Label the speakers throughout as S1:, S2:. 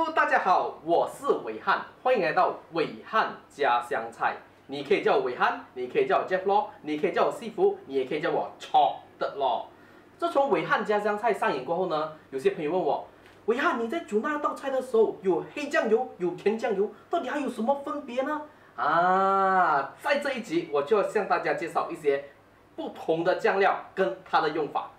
S1: Hello， 大家好，我是伟汉，欢迎来到伟汉家乡菜。你可以叫我伟汉，你可以叫我 Jeff 咯，你可以叫我西服，你也可以叫我 Chop 的咯。自从伟汉家乡菜上映过后呢，有些朋友问我，伟汉你在煮那道菜的时候，有黑酱油，有甜酱油，到底还有什么分别呢？在这一集我就要向大家介绍一些不同的酱料跟它的用法。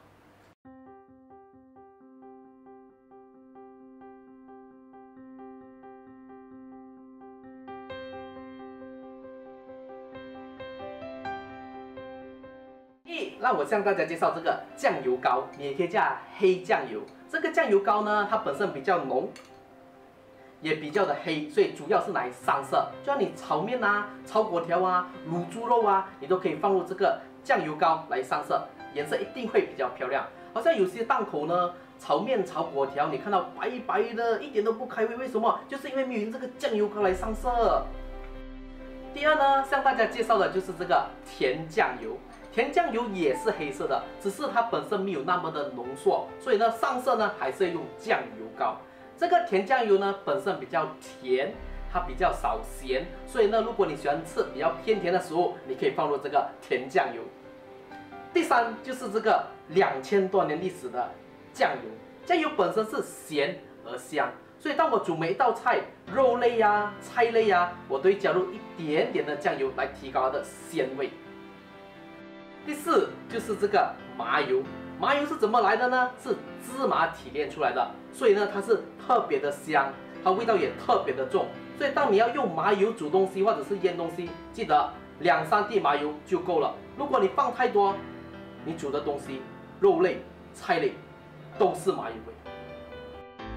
S1: 让我向大家介绍这个酱油膏，你也可以叫黑酱油。这个酱油膏呢，它本身比较浓，也比较的黑，所以主要是拿来上色。就像你炒面啊、炒粿条啊、卤猪肉啊，你都可以放入这个酱油膏来上色，颜色一定会比较漂亮。好像有些档口呢，炒面、炒粿条，你看到白白的，一点都不开胃，为什么？就是因为没有用这个酱油膏来上色。第二呢，向大家介绍的就是这个甜酱油。甜酱油也是黑色的，只是它本身没有那么的浓缩，所以呢上色呢还是要用酱油膏。这个甜酱油呢本身比较甜，它比较少咸，所以呢如果你喜欢吃比较偏甜的食物，你可以放入这个甜酱油。第三就是这个2000多年历史的酱油，酱油本身是咸而香，所以当我煮每一道菜，肉类啊、菜类啊，我都会加入一点点的酱油来提高它的鲜味。第四就是这个麻油，麻油是怎么来的呢？是芝麻提炼出来的，所以呢它是特别的香，它味道也特别的重。所以当你要用麻油煮东西或者是腌东西，记得2-3滴麻油就够了。如果你放太多，你煮的东西肉类、菜类都是麻油味。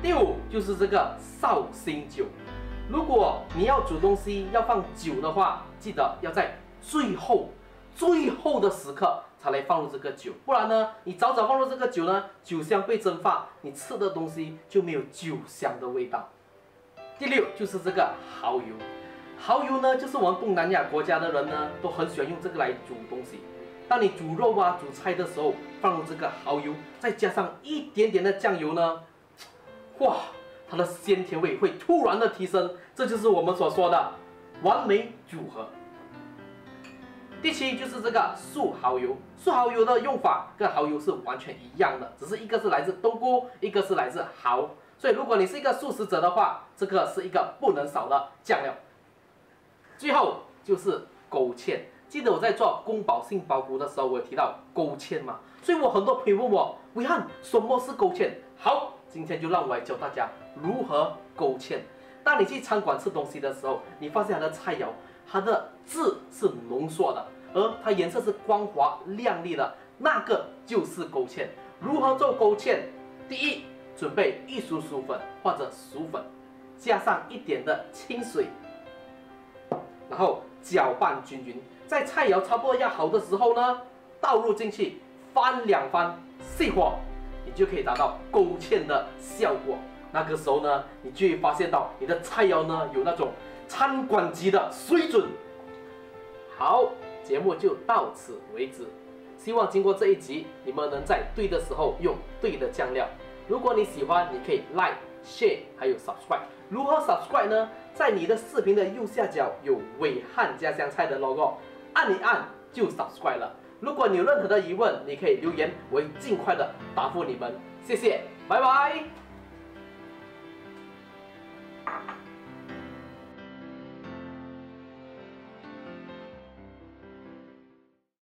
S1: 第五就是这个绍兴酒，如果你要煮东西要放酒的话，记得要在最后的时刻才来放入这个酒，不然呢，你早早放入这个酒呢，酒香被蒸发，你吃的东西就没有酒香的味道。第六就是这个蚝油，蚝油呢，就是我们东南亚国家的人呢，都很喜欢用这个来煮东西。当你煮肉啊、煮菜的时候，放入这个蚝油，再加上一点点的酱油呢，哇，它的鲜甜味会突然的提升，这就是我们所说的完美组合。第七就是这个素蚝油，素蚝油的用法跟蚝油是完全一样的，只是一个是来自冬菇，一个是来自蚝。所以如果你是一个素食者的话，这个是一个不能少的酱料。最后就是勾芡，记得我在做宫保杏鲍菇的时候，我有提到勾芡嘛，所以我很多朋友问我，伟汉什么是勾芡？好，今天就让我来教大家如何勾芡。当你去餐馆吃东西的时候，你发现它的菜肴，它的字是浓缩的，而它颜色是光滑亮丽的，那个就是勾芡。如何做勾芡？第一，准备1梳薯粉或者薯粉，加上一点的清水，然后搅拌均匀。在菜肴差不多要好的时候呢，倒入进去，翻2翻，熄火，你就可以达到勾芡的效果。那个时候呢，你就会发现到你的菜肴呢有那种餐馆级的水准。好，节目就到此为止。希望经过这一集，你们能在对的时候用对的酱料。如果你喜欢，你可以 Like、Share 还有 Subscribe。如何 Subscribe 呢？在你的视频的右下角有伟汉家乡菜的 logo， 按一按就 Subscribe 了。如果你有任何的疑问，你可以留言，我会尽快的答复你们。谢谢，拜拜。